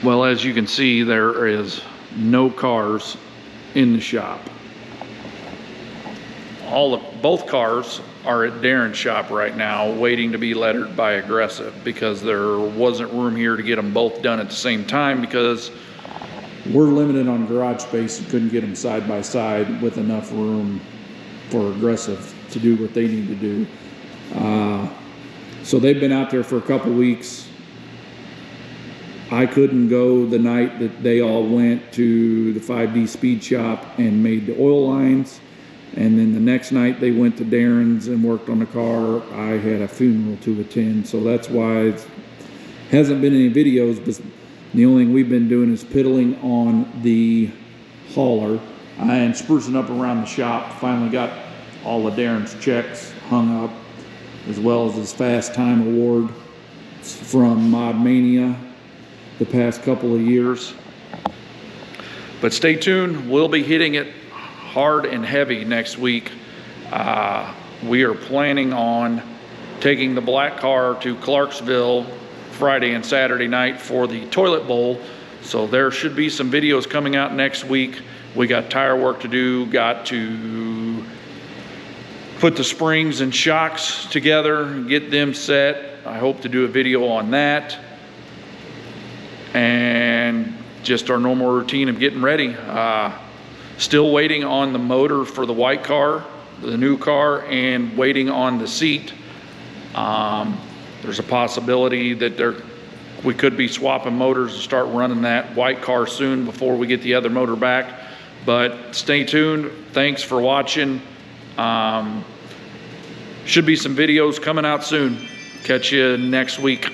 Well, as you can see, there is no cars in the shop. Both cars are at Daryn's shop right now, waiting to be lettered by Aggressive, because there wasn't room here to get them both done at the same time, because we're limited on garage space and couldn't get them side by side with enough room for Aggressive to do what they need to do. So they've been out there for a couple weeks. I couldn't go the night that they all went to the 5D speed shop and made the oil lines. And then the next night they went to Daryn's and worked on the car. I had a funeral to attend, so that's why it hasn't been any videos, but the only thing we've been doing is piddling on the hauler and sprucing up around the shop. Finally got all of Daryn's checks hung up, as well as his fast time award from Mod Mania the past couple of years. But stay tuned, we'll be hitting it hard and heavy next week. We are planning on taking the black car to Clarksville Friday and Saturday night for the toilet bowl. So there should be some videos coming out next week. We got tire work to do, got to put the springs and shocks together and get them set. I hope to do a video on that. And just our normal routine of getting ready. Still waiting on the motor for the white car, the new car, and waiting on the seat. There's a possibility that we could be swapping motors and start running that white car soon before we get the other motor back. But stay tuned. Thanks for watching. Should be some videos coming out soon. Catch you next week.